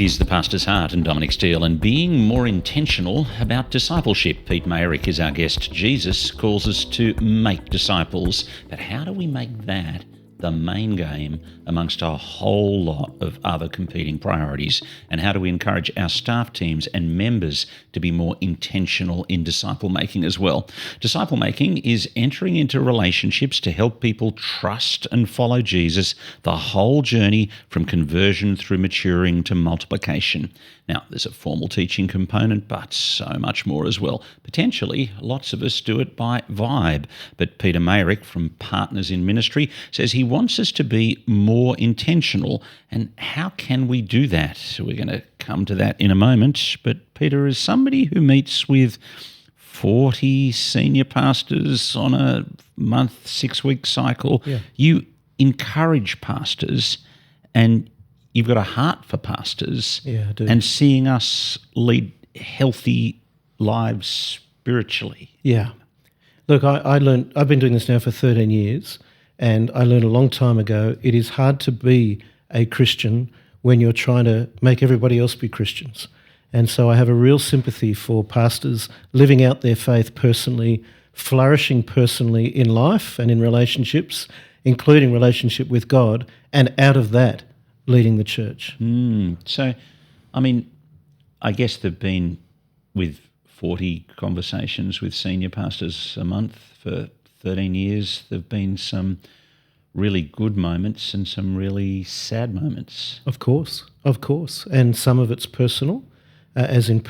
It is the Pastor's Heart and Dominic Steele, and being more intentional about discipleship. Pete Mayrick is our guest. Jesus calls us to make disciples, but how do we make that the main game amongst a whole lot of other competing priorities? And how do we encourage our staff teams and members to be more intentional in disciple making as well? Disciple making is entering into relationships to help people trust and follow Jesus the whole journey from conversion through maturing to multiplication. Now, there's a formal teaching component, but so much more as well. Potentially, lots of us do it by vibe. But Peter Mayrick from Partners in Ministry says he wants us to be more intentional. And how can we do that? So we're going to come to that in a moment. But Peter, is somebody who meets with 40 senior pastors on a month, 6-week cycle, you encourage pastors and you've got a heart for pastors, I do. And seeing us lead healthy lives spiritually. Yeah. Look, I've been doing this now for 13 years, and I learned a long time ago it is hard to be a Christian when you're trying to make everybody else be Christians. And so I have a real sympathy for pastors living out their faith personally, flourishing personally in life and in relationships, including relationship with God, and out of that, leading the church. So, I mean, I guess they've been with 40 conversations with senior pastors a month for 13 years. There have been some really good moments and some really sad moments. Of course. And some of it's personal, as in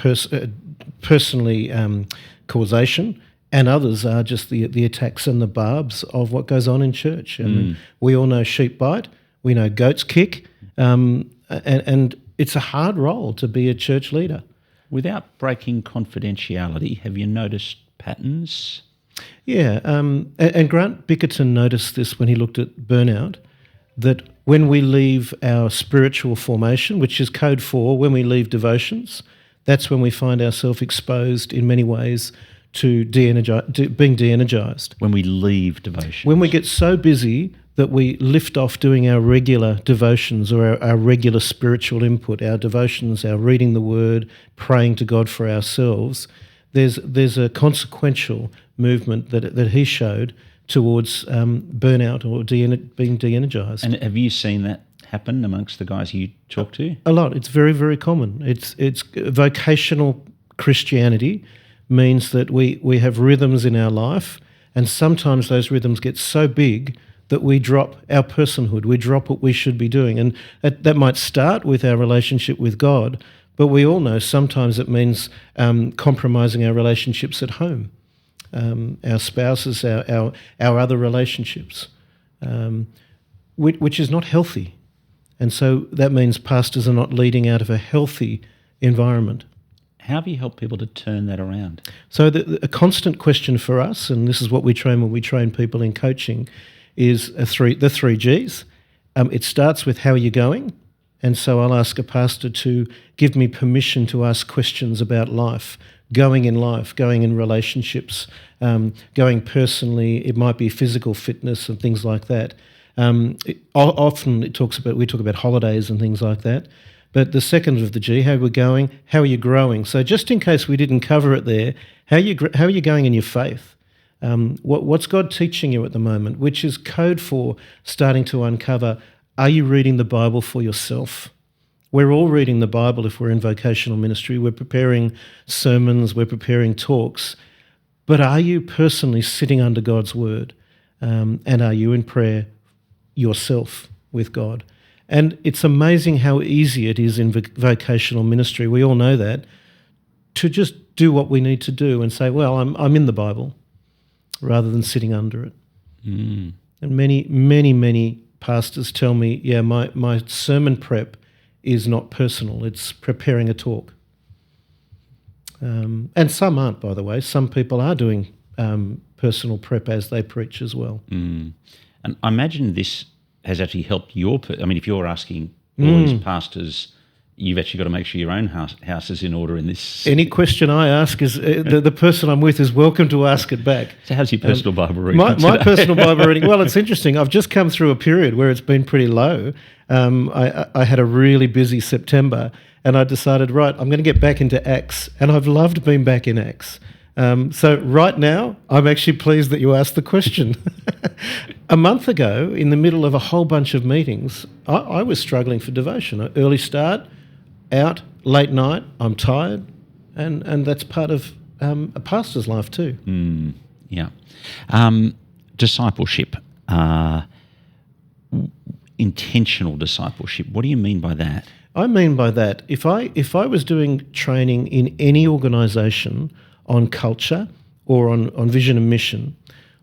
personally causation, and others are just the attacks and the barbs of what goes on in church. And we all know sheep bite, we know goats kick, and it's a hard role to be a church leader. Without breaking confidentiality, have you noticed patterns? Yeah, and Grant Bickerton noticed this when he looked at burnout, that when we leave our spiritual formation, which is code for when we leave devotions, that's when we find ourselves exposed in many ways to being de-energized. When we leave devotions. When we get so busy that we lift off doing our regular devotions or our regular spiritual input, our devotions, our reading the Word, praying to God for ourselves, there's a consequential movement that he showed towards burnout or being de-energized. And have you seen that happen amongst the guys you talk to? A lot. It's very, very common. It's vocational Christianity means that we have rhythms in our life, and sometimes those rhythms get so big that we drop our personhood, we drop what we should be doing. And that might start with our relationship with God, but we all know sometimes it means compromising our relationships at home, our spouses, our other relationships, which is not healthy. And so that means pastors are not leading out of a healthy environment. How have you helped people to turn that around? So a constant question for us, and this is what we train when we train people in coaching, is the three Gs. It starts with how are you going? And so I'll ask a pastor to give me permission to ask questions about life, going in relationships, going personally. It might be physical fitness and things like that. Often we talk about holidays and things like that. But the second of the G, how we're going, how are you growing? So just in case we didn't cover it there, how are you going in your faith? What's God teaching you at the moment? Which is code for starting to uncover, are you reading the Bible for yourself? We're all reading the Bible if we're in vocational ministry. We're preparing sermons, we're preparing talks. But are you personally sitting under God's word? And are you in prayer yourself with God? And it's amazing how easy it is in vocational ministry, we all know that, to just do what we need to do and say, well, I'm in the Bible, rather than sitting under it. And many pastors tell me, my sermon prep is not personal, it's preparing a talk. And some aren't, by the way. Some people are doing personal prep as they preach as well. And I imagine this has actually helped if you're asking all these pastors, you've actually got to make sure your own house is in order in this. Any question I ask is the person I'm with is welcome to ask it back. So how's your personal Bible reading? My personal Bible reading, well, it's interesting. I've just come through a period where it's been pretty low. I had a really busy September, and I decided, right, I'm going to get back into Acts, and I've loved being back in Acts. So right now, I'm actually pleased that you asked the question. A month ago, in the middle of a whole bunch of meetings, I was struggling for devotion. An early start, out, late night, I'm tired, and that's part of a pastor's life too. Yeah. Discipleship, intentional discipleship. What do you mean by that? I mean by that, if I was doing training in any organisation on culture or on vision and mission,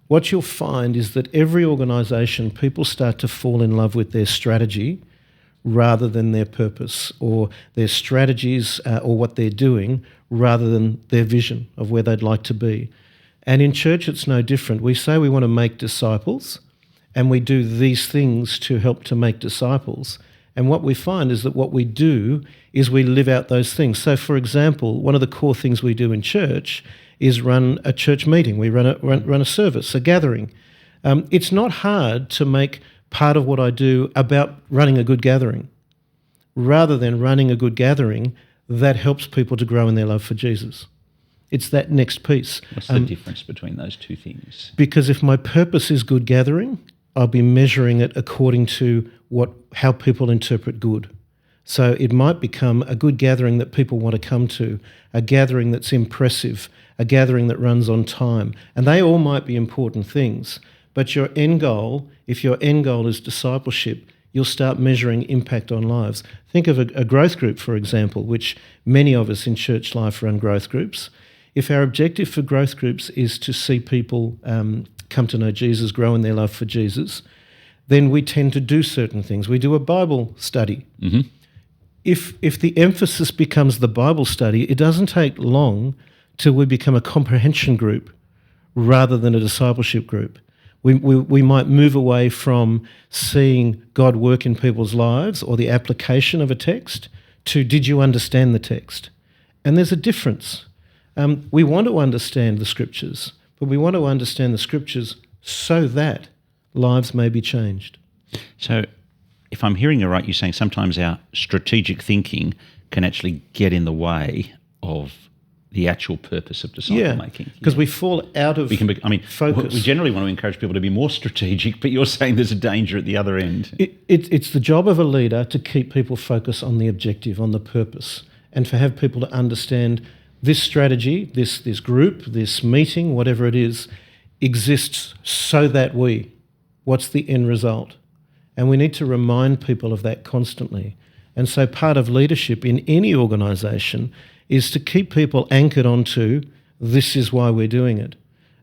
what you'll find is that every organisation, people start to fall in love with their strategy rather than their purpose, or their strategies or what they're doing rather than their vision of where they'd like to be. And in church, it's no different. We say we want to make disciples, and we do these things to help to make disciples. And what we find is that what we do is we live out those things. So, for example, one of the core things we do in church is run a church meeting. We run a service, a gathering. It's not hard to make part of what I do about running a good gathering, rather than running a good gathering that helps people to grow in their love for Jesus. It's that next piece. What's the difference between those two things? Because if my purpose is good gathering, I'll be measuring it according to how people interpret good. So it might become a good gathering that people want to come to, a gathering that's impressive, a gathering that runs on time. And they all might be important things. But your end goal, if your end goal is discipleship, you'll start measuring impact on lives. Think of a growth group, for example, which many of us in church life run growth groups. If our objective for growth groups is to see people come to know Jesus, grow in their love for Jesus, then we tend to do certain things. We do a Bible study. Mm-hmm. If the emphasis becomes the Bible study, it doesn't take long till we become a comprehension group rather than a discipleship group. We might move away from seeing God work in people's lives or the application of a text to, did you understand the text? And there's a difference. We want to understand the Scriptures, but we want to understand the Scriptures so that lives may be changed. So if I'm hearing you right, you're saying sometimes our strategic thinking can actually get in the way of the actual purpose of disciple making. Because we fall out of focus. We generally want to encourage people to be more strategic, but you're saying there's a danger at the other end. It's the job of a leader to keep people focused on the objective, on the purpose, and for have people to understand this strategy, this group, this meeting, whatever it is, exists so that what's the end result? And we need to remind people of that constantly. And so part of leadership in any organisation is to keep people anchored onto, this is why we're doing it.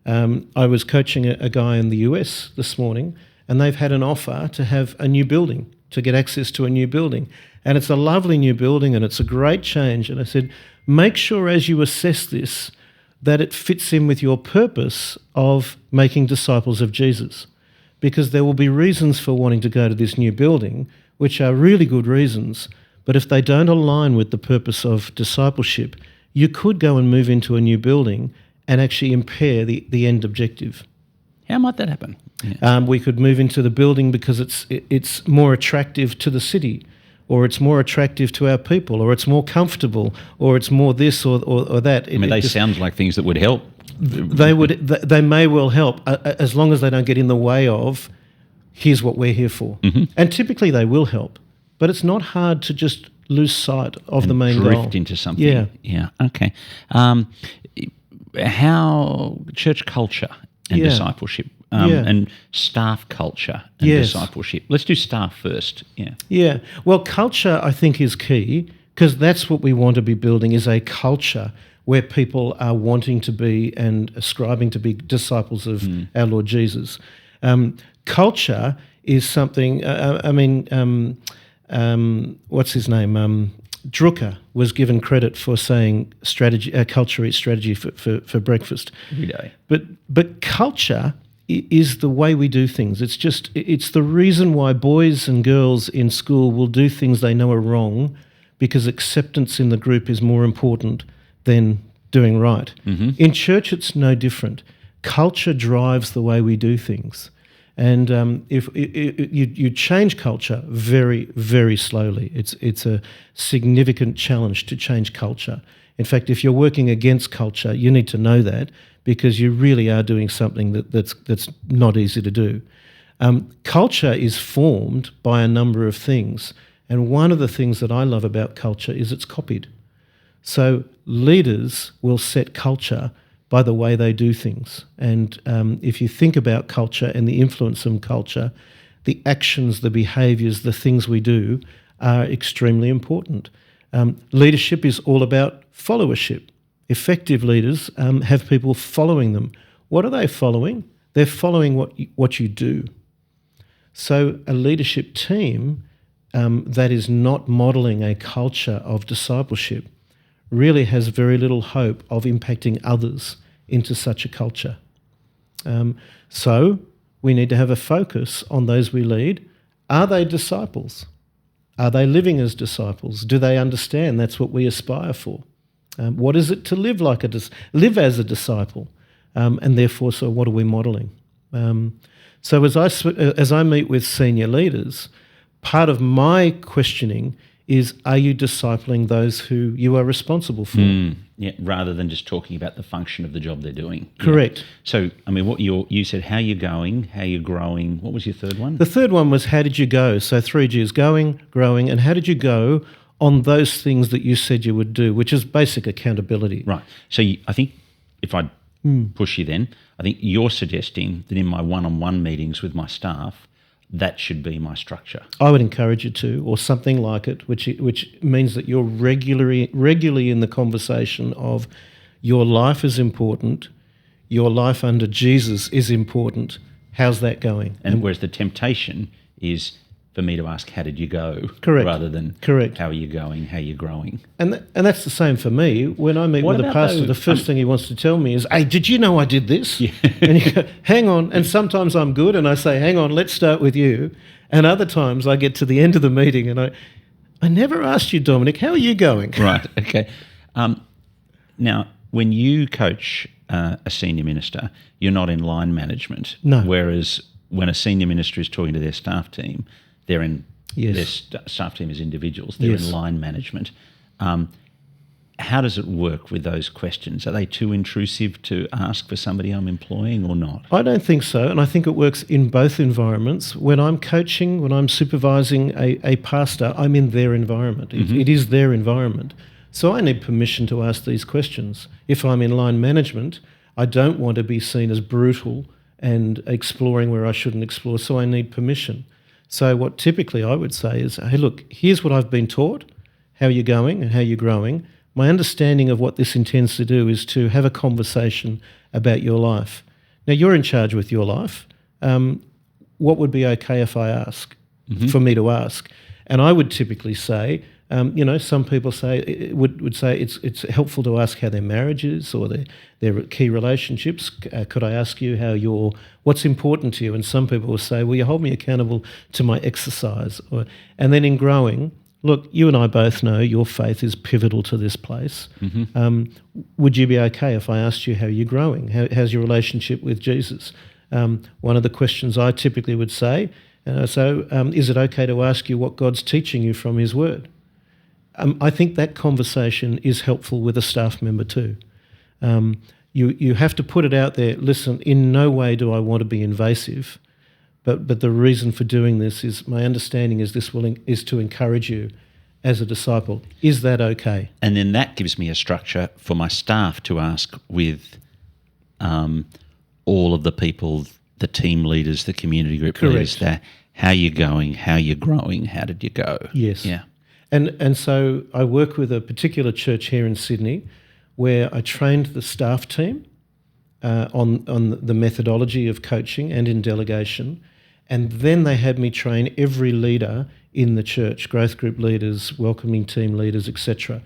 I was coaching a guy in the US this morning, and they've had an offer to have a new building, to get access to a new building. And it's a lovely new building, and it's a great change. And I said, make sure as you assess this that it fits in with your purpose of making disciples of Jesus. Because there will be reasons for wanting to go to this new building, which are really good reasons, but if they don't align with the purpose of discipleship, you could go and move into a new building and actually impair the end objective. How might that happen? We could move into the building because it's more attractive to the city, or it's more attractive to our people, or it's more comfortable, or it's more this or that. They sound like things that would help. They may well help, as long as they don't get in the way of, here's what we're here for. Mm-hmm. And typically they will help, but it's not hard to just lose sight of the main goal. Drift into something. Yeah. Okay. How church culture and discipleship and staff culture and discipleship. Let's do staff first. Yeah. Well, culture I think is key, because that's what we want to be building, is a culture where people are wanting to be and ascribing to be disciples of our Lord Jesus. Culture is something, what's his name? Drucker was given credit for saying culture eats strategy for breakfast. Every day. But culture is the way we do things. It's the reason why boys and girls in school will do things they know are wrong, because acceptance in the group is more important than doing right. Mm-hmm. In church, it's no different. Culture drives the way we do things. And if you change culture very, very slowly. It's a significant challenge to change culture. In fact, if you're working against culture, you need to know that, because you really are doing something that's not easy to do. Culture is formed by a number of things, and one of the things that I love about culture is it's copied. So leaders will set culture by the way they do things. And if you think about culture and the influence of culture, the actions, the behaviours, the things we do are extremely important. Leadership is all about followership. Effective leaders have people following them. What are they following? They're following what you do. So a leadership team that is not modelling a culture of discipleship really has very little hope of impacting others into such a culture. So we need to have a focus on those we lead. Are they disciples? Are they living as disciples? Do they understand that's what we aspire for? What is it to live live as a disciple? And therefore, so what are we modelling? So as I meet with senior leaders, part of my questioning is, are you discipling those who you are responsible for? Yeah, rather than just talking about the function of the job they're doing. Correct. Yeah. So, I mean, what you said, how you're going, how you're growing. What was your third one? The third one was, how did you go? So 3G is going, growing, and how did you go on those things that you said you would do, which is basic accountability. Right. So I think if I push you then, I think you're suggesting that in my one-on-one meetings with my staff, that should be my structure. I would encourage you to, or something like it, which means that you're regularly in the conversation of your life is important, your life under Jesus is important. How's that going? And whereas the temptation is for me to ask, how did you go? Correct. Rather than correct. How are you going? How are you growing? And that's the same for me. When I meet with a pastor, the first thing he wants to tell me is, hey, did you know I did this? Yeah. And you go, hang on. And sometimes I'm good and I say, hang on, let's start with you. And other times I get to the end of the meeting and I never asked you, Dominic, how are you going? Right, okay. Now, when you coach a senior minister, you're not in line management. No. Whereas when a senior minister is talking to their staff team, they're in yes. their staff team as individuals. They're yes. in line management. How does it work with those questions? Are they too intrusive to ask for somebody I'm employing or not? I don't think so, and I think it works in both environments. When I'm coaching, when I'm supervising a pastor, I'm in their environment. Mm-hmm. It is their environment. So I need permission to ask these questions. If I'm in line management, I don't want to be seen as brutal and exploring where I shouldn't explore, so I need permission. So what typically I would say is, hey, look, here's what I've been taught, how you're going and how you're growing. My understanding of what this intends to do is to have a conversation about your life. Now, you're in charge with your life. What would be okay if I ask, for me to ask? And I would typically say, some people say would say it's helpful to ask how their marriage is or their key relationships. Could I ask you what's important to you? And some people will say, well, you hold me accountable to my exercise. And then in growing, look, you and I both know your faith is pivotal to this place. Mm-hmm. Would you be okay if I asked you how you're growing? How's your relationship with Jesus? One of the questions I typically would say, is it okay to ask you what God's teaching you from his word? I think that conversation is helpful with a staff member too. You have to put it out there. Listen, in no way do I want to be invasive, but the reason for doing this is my understanding is is to encourage you as a disciple. Is that okay? And then that gives me a structure for my staff to ask with all of the people, the team leaders, the community group leaders, how you're going, how you're growing, how did you go? Yes. Yeah. And so I work with a particular church here in Sydney where I trained the staff team on the methodology of coaching and in delegation. And then they had me train every leader in the church, growth group leaders, welcoming team leaders, etc.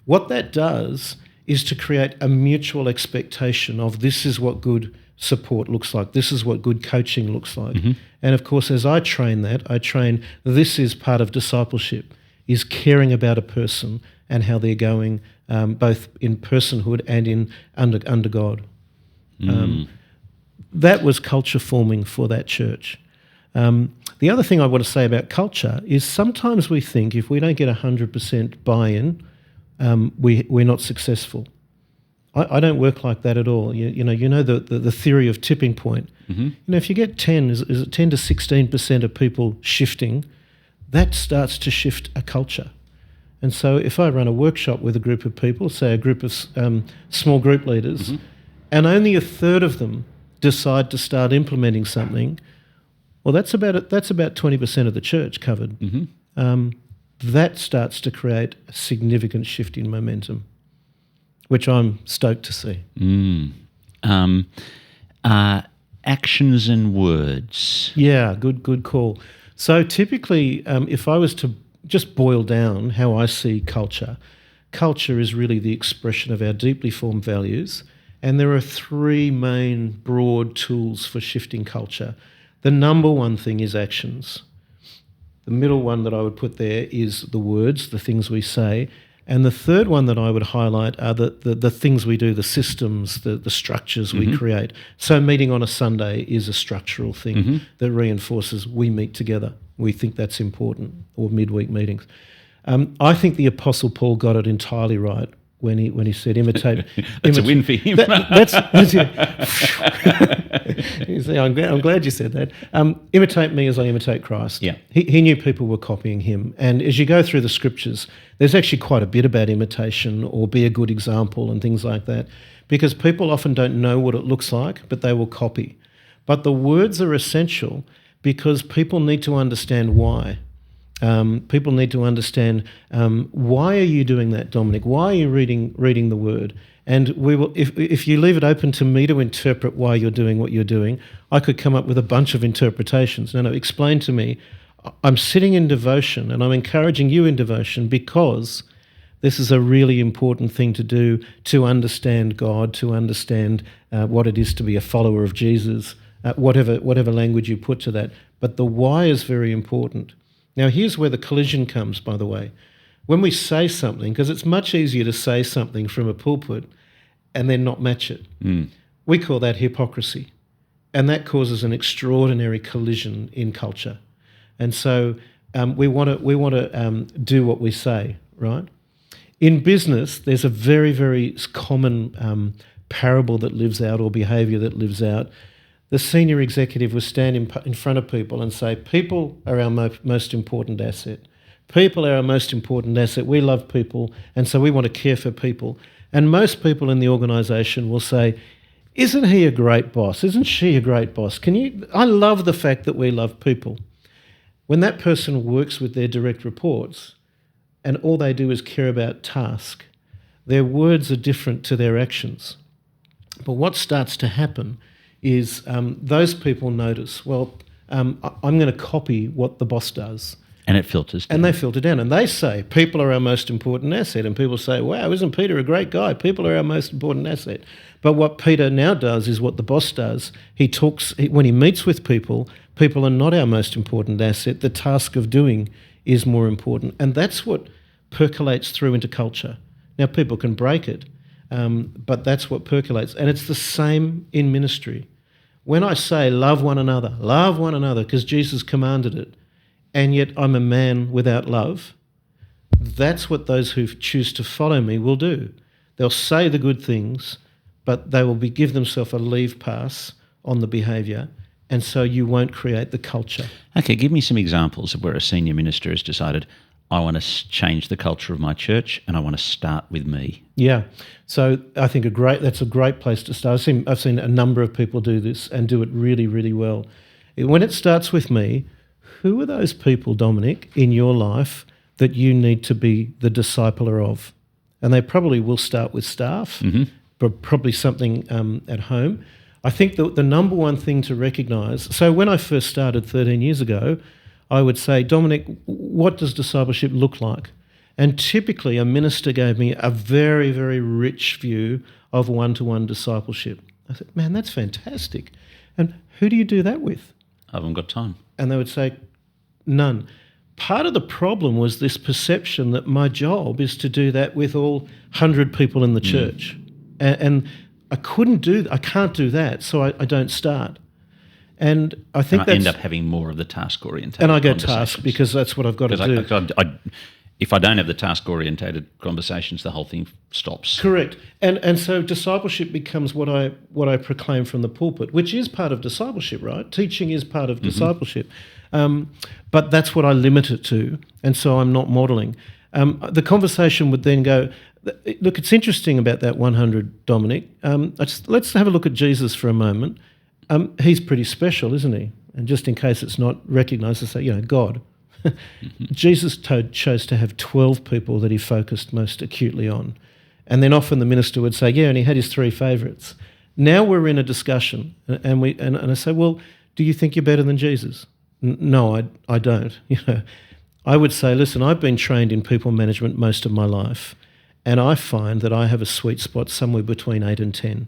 What that does is to create a mutual expectation of this is what good support looks like, this is what good coaching looks like. Mm-hmm. And of course, as I train this is part of discipleship, is caring about a person and how they're going, both in personhood and in under God. that was culture forming for that church. The other thing I want to say about culture is sometimes we think if we don't get 100% buy-in, we're not successful. I don't work like that at all. You know the theory of tipping point. Mm-hmm. You know, if you get 10 to 16% of people shifting, that starts to shift a culture. And so if I run a workshop with a group of people, say a group of small group leaders, Mm-hmm. and only a third of them decide to start implementing something, well, that's about 20% of the church covered. Mm-hmm. That starts to create a significant shift in momentum, which I'm stoked to see. Actions and words. Yeah, good call. So typically, if I was to just boil down how I see culture, culture is really the expression of our deeply formed values, and there are three main broad tools for shifting culture. The number one thing is actions. The middle one that I would put there is the words, the things we say. And the third one that I would highlight are the things we do, the systems, the structures we create. So meeting on a Sunday is a structural thing that reinforces we meet together. We think that's important, or midweek meetings. I think the Apostle Paul got it entirely right when he said imitate. That's a win for him. That's you see, I'm glad you said that. Imitate me as I imitate Christ. Yeah. He knew people were copying him. And as you go through the scriptures, there's actually quite a bit about imitation or be a good example and things like that, because people often don't know what it looks like, but they will copy. But the words are essential because people need to understand why. People need to understand why are you doing that, Dominic? Why are you reading the word? And we will, if you leave it open to me to interpret why you're doing what you're doing, I could come up with a bunch of interpretations. No, explain to me. I'm sitting in devotion and I'm encouraging you in devotion because this is a really important thing to do to understand God, to understand what it is to be a follower of Jesus, whatever language you put to that. But the why is very important. Now, here's where the collision comes, by the way. When we say something, because it's much easier to say something from a pulpit and then not match it. We call that hypocrisy. And that causes an extraordinary collision in culture. And so we want to do what we say, right? In business, there's a very, very common parable that lives out, or behaviour that lives out. The senior executive will stand in front of people and say, people are our most important asset. People are our most important asset. We love people, and so we want to care for people. And most people in the organisation will say, isn't he a great boss? Isn't she a great boss? I love the fact that we love people. When that person works with their direct reports and all they do is care about task, their words are different to their actions. But what starts to happen is those people notice, well, I'm going to copy what the boss does. And it filters down. And they filter down. And they say, people are our most important asset. And people say, wow, isn't Peter a great guy? People are our most important asset. But what Peter now does is what the boss does. When he meets with people, people are not our most important asset. The task of doing is more important. And that's what percolates through into culture. Now, people can break it, but that's what percolates. And it's the same in ministry. When I say love one another, because Jesus commanded it, and yet I'm a man without love, that's what those who choose to follow me will do. They'll say the good things, but they will give themselves a leave pass on the behaviour, and so you won't create the culture. Okay, give me some examples of where a senior minister has decided, I want to change the culture of my church and I want to start with me. Yeah, so I think that's a great place to start. I've seen a number of people do this and do it really, really well. When it starts with me, who are those people, Dominic, in your life that you need to be the discipler of? And they probably will start with staff, but probably something at home. I think the number one thing to recognise, so when I first started 13 years ago, I would say, Dominic, what does discipleship look like? And typically a minister gave me a very, very rich view of one-to-one discipleship. I said, man, that's fantastic. And who do you do that with? I haven't got time. And they would say, none. Part of the problem was this perception that my job is to do that with all 100 people in the church. And I can't do that, so I don't start. And I think and I end up having more of the task-orientated and I go conversations. task because that's what I've got to do. If I don't have the task-orientated conversations, the whole thing stops. Correct. And so discipleship becomes what I proclaim from the pulpit, which is part of discipleship, right? Teaching is part of discipleship. But that's what I limit it to, and so I'm not modelling. The conversation would then go, look, it's interesting about that 100, Dominic. Let's have a look at Jesus for a moment. He's pretty special, isn't he? And just in case it's not recognised, I say, God. Jesus chose to have 12 people that he focused most acutely on. And then often the minister would say, and he had his 3 favourites. Now we're in a discussion, and I say, well, do you think you're better than Jesus? No, I don't. I would say, listen, I've been trained in people management most of my life, and I find that I have a sweet spot somewhere between 8 and 10.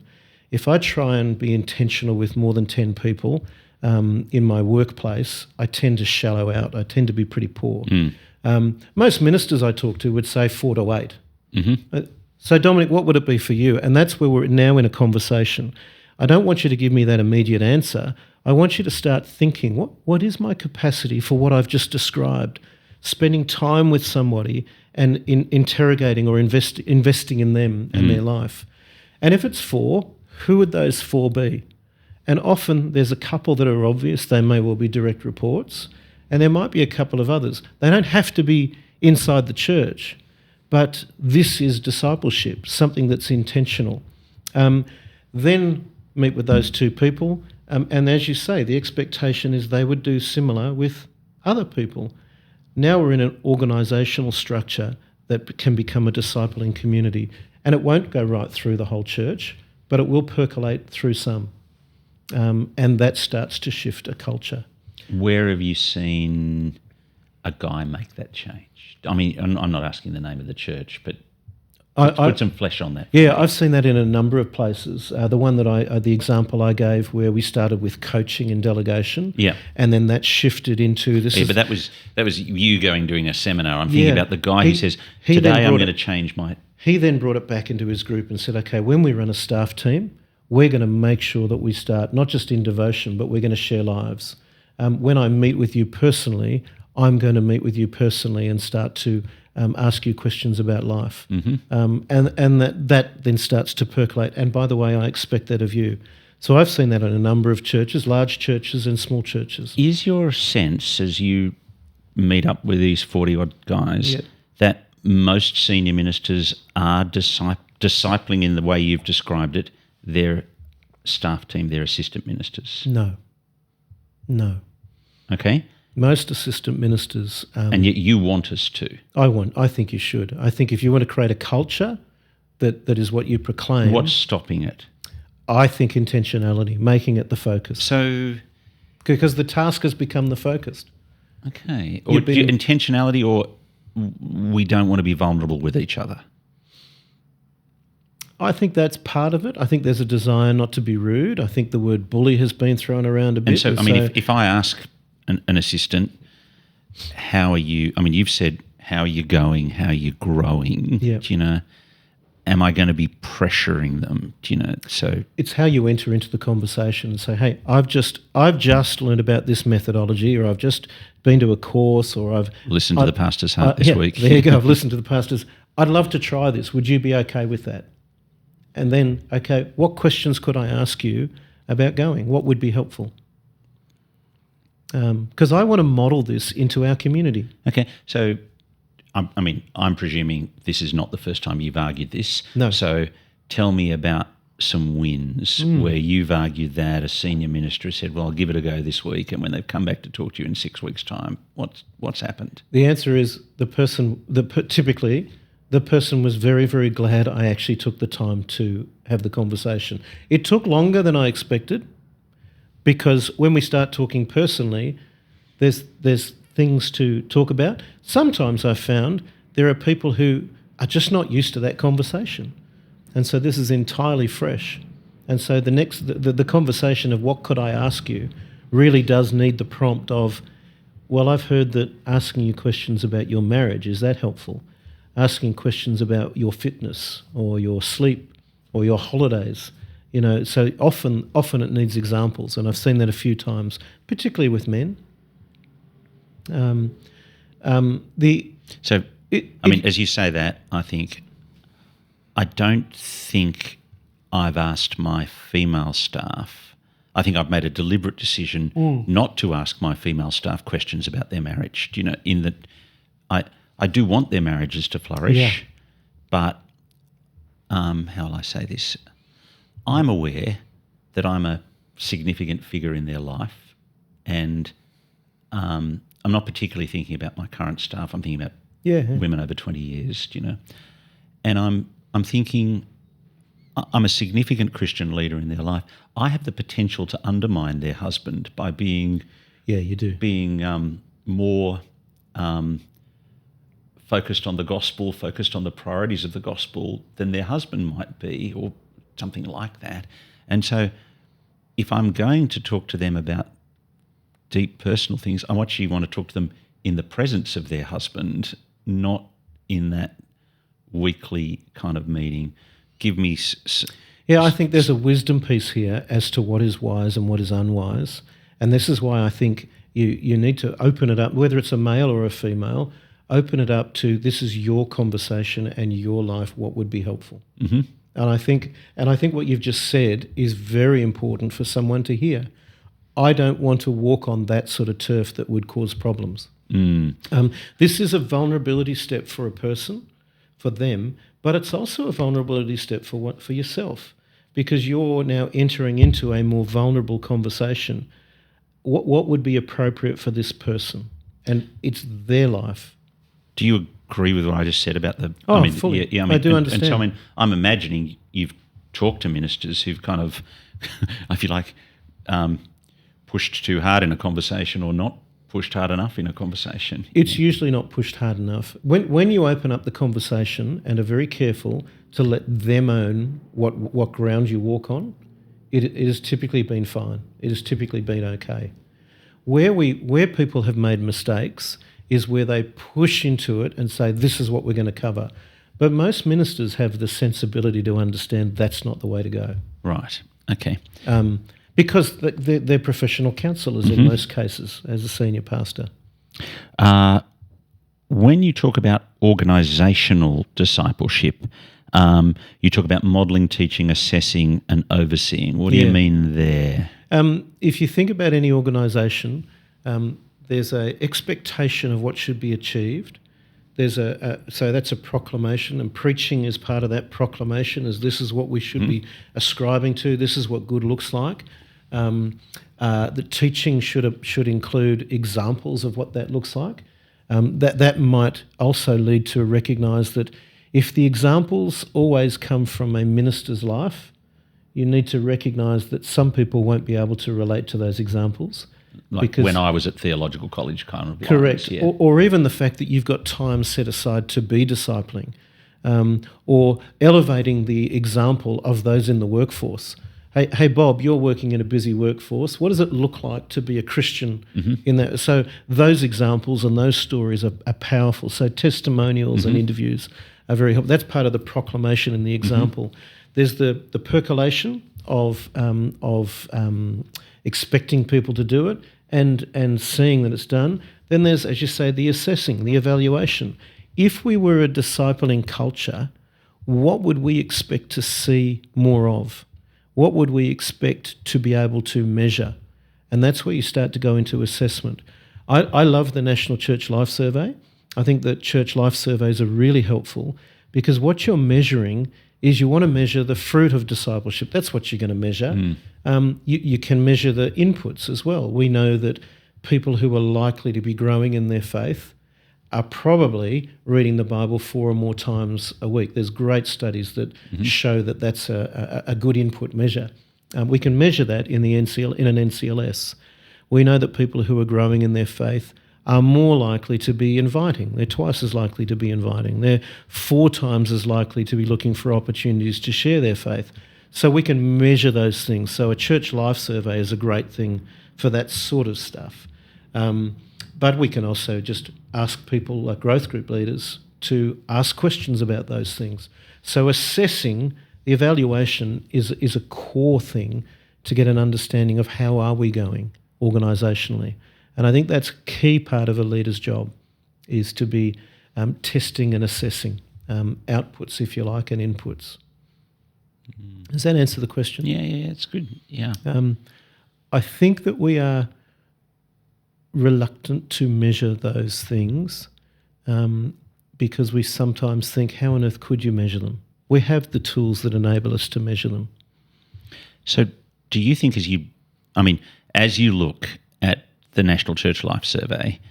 If I try and be intentional with more than 10 people in my workplace, I tend to shallow out. I tend to be pretty poor. Most ministers I talk to would say 4 to 8. So, Dominic, what would it be for you? And that's where we're now in a conversation. I don't want you to give me that immediate answer. I want you to start thinking, what is my capacity for what I've just described? Spending time with somebody and interrogating or investing in them and their life. And if it's 4, who would those 4 be? And often there's a couple that are obvious. They may well be direct reports, and there might be a couple of others. They don't have to be inside the church, but this is discipleship, something that's intentional. Then meet with those 2 people, and as you say, the expectation is they would do similar with other people. Now we're in an organisational structure that can become a discipling community, and it won't go right through the whole church, but it will percolate through some. And that starts to shift a culture. Where have you seen a guy make that change? I mean, I'm not asking the name of the church, but put some flesh on that. Yeah, I've seen that in a number of places. The example I gave where we started with coaching and delegation, and then that shifted into this. But that was you doing a seminar. I'm thinking about the guy who says, today I'm going to change my... He then brought it back into his group and said, okay, when we run a staff team, we're going to make sure that we start not just in devotion, but we're going to share lives. When I meet with you personally, I'm going to meet with you personally and start to ask you questions about life. And that then starts to percolate. And by the way, I expect that of you. So I've seen that in a number of churches, large churches and small churches. Is your sense, as you meet up with these 40-odd guys, that most senior ministers are discipling in the way you've described it, their staff team, their assistant ministers? No. Okay. Most assistant ministers... and yet you want us to? I think you should. I think if you want to create a culture that is what you proclaim... What's stopping it? I think intentionality, making it the focus. So... Because the task has become the focus. Okay. Or intentionality, or we don't want to be vulnerable with each other? I think that's part of it. I think there's a desire not to be rude. I think the word bully has been thrown around a bit. And so, if I ask an assistant, how are you? I mean, you've said, how are you going? How are you growing? Yeah. Do you know, am I going to be pressuring them? Do you know? So it's how you enter into the conversation and say, hey, I've just learned about this methodology, or I've just been to a course, or I've listened to the pastor's heart this week. There you go. I've listened to the pastor's. I'd love to try this. Would you be okay with that? And then, okay, what questions could I ask you about going? What would be helpful? Because I want to model this into our community. Okay, so, I'm presuming this is not the first time you've argued this. No. So tell me about some wins where you've argued that a senior minister has said, well, I'll give it a go this week, and when they've come back to talk to you in 6 weeks' time, what's happened? The answer is typically... The person was very, very glad I actually took the time to have the conversation. It took longer than I expected, because when we start talking personally, there's things to talk about. Sometimes I've found there are people who are just not used to that conversation. And so this is entirely fresh. And so the conversation of what could I ask you really does need the prompt of, well, I've heard that asking you questions about your marriage, is that helpful? Asking questions about your fitness or your sleep or your holidays. So often it needs examples, and I've seen that a few times, particularly with men. As you say that, I don't think I've asked my female staff. I think I've made a deliberate decision not to ask my female staff questions about their marriage. In that I do want their marriages to flourish, but how will I say this? I'm aware that I'm a significant figure in their life, and I'm not particularly thinking about my current staff. I'm thinking about women over 20 years, and I'm thinking I'm a significant Christian leader in their life. I have the potential to undermine their husband by being more focused on the gospel, focused on the priorities of the gospel than their husband might be, or something like that. And so if I'm going to talk to them about deep personal things, I actually want to talk to them in the presence of their husband, not in that weekly kind of meeting. Give me... I think there's a wisdom piece here as to what is wise and what is unwise. And this is why I think you need to open it up, whether it's a male or a female, open it up to this is your conversation and your life, what would be helpful. Mm-hmm. And I think what you've just said is very important for someone to hear. I don't want to walk on that sort of turf that would cause problems. This is a vulnerability step for a person, for them, but it's also a vulnerability step for yourself, because you're now entering into a more vulnerable conversation. What would be appropriate for this person? And it's their life. Do you agree with what I just said about the... fully. I do understand. And so, I'm imagining you've talked to ministers who've kind of, I feel like, pushed too hard in a conversation or not pushed hard enough in a conversation. It's usually not pushed hard enough. When you open up the conversation and are very careful to let them own what ground you walk on, it has typically been fine. It has typically been okay. Where people have made mistakes is where they push into it and say, this is what we're going to cover. But most ministers have the sensibility to understand that's not the way to go. Right. Okay. Because they're professional counsellors in most cases as a senior pastor. When you talk about organisational discipleship, you talk about modelling, teaching, assessing and overseeing. What do you mean there? If you think about any organisation, there's an expectation of what should be achieved. So that's a proclamation, and preaching is part of that proclamation, as this is what we should be ascribing to, this is what good looks like. The teaching should include examples of what that looks like. That might also lead to recognise that if the examples always come from a minister's life, you need to recognise that some people won't be able to relate to those examples. Like when I was at theological college, kind of. Correct. Yeah. Or even the fact that you've got time set aside to be discipling, or elevating the example of those in the workforce. Hey, Bob, you're working in a busy workforce. What does it look like to be a Christian in that? So those examples and those stories are powerful. So testimonials and interviews are very helpful. That's part of the proclamation and the example. There's the percolation of expecting people to do it and seeing that it's done. Then there's, as you say, the assessing, the evaluation. If we were a discipling culture, what would we expect to see more of? What would we expect to be able to measure? And that's where you start to go into assessment. I love the National Church Life Survey. I think that church life surveys are really helpful, because what you're measuring is you want to measure the fruit of discipleship. That's what you're going to measure. You can measure the inputs as well. We know that people who are likely to be growing in their faith are probably reading the Bible 4 or more times a week. There's great studies that show that that's a good input measure. We can measure that in an NCLS. We know that people who are growing in their faith are more likely to be inviting. They're twice as likely to be inviting. They're 4 times as likely to be looking for opportunities to share their faith. So we can measure those things. So a church life survey is a great thing for that sort of stuff. But we can also just ask people, like growth group leaders, to ask questions about those things. So assessing The evaluation is a core thing to get an understanding of how are we going organisationally. And I think that's a key part of a leader's job, is to be testing and assessing outputs, if you like, and inputs. Does that answer the question? Yeah, it's good. Yeah. I think that we are reluctant to measure those things because we sometimes think, how on earth could you measure them? We have the tools that enable us to measure them. So do you think as you look at the National Church Life Survey,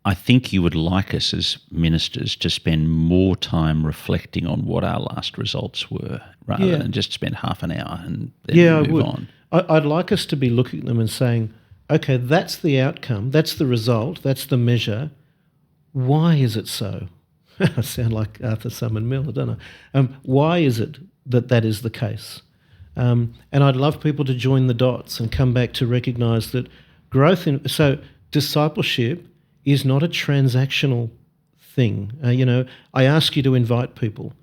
I think you would like us as ministers to spend more time reflecting on what our last results were rather than just spend half an hour and then move on. I'd like us to be looking at them and saying, okay, that's the outcome, that's the result, that's the measure. Why is it so? I sound like Arthur Summer Miller, don't I? Why is it that is the case? And I'd love people to join the dots and come back to recognise that so discipleship is not a transactional thing. I ask you to invite people.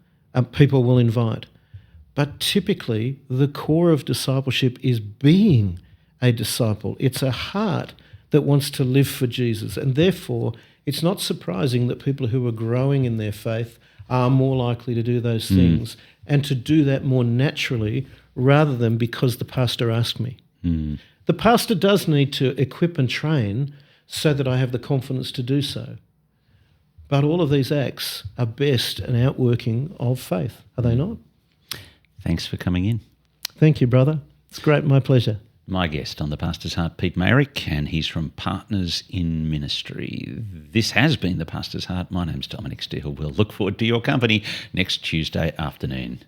People will invite. But typically, the core of discipleship is being a disciple. It's a heart that wants to live for Jesus. And therefore, it's not surprising that people who are growing in their faith are more likely to do those things and to do that more naturally rather than because the pastor asked me. The pastor does need to equip and train so that I have the confidence to do so. But all of these acts are best an outworking of faith, are they not? Thanks for coming in. Thank you, brother. It's great, my pleasure. My guest on the Pastor's Heart, Pete Mayrick, and he's from Partners in Ministry. This has been the Pastor's Heart. My name's Dominic Steele. We'll look forward to your company next Tuesday afternoon.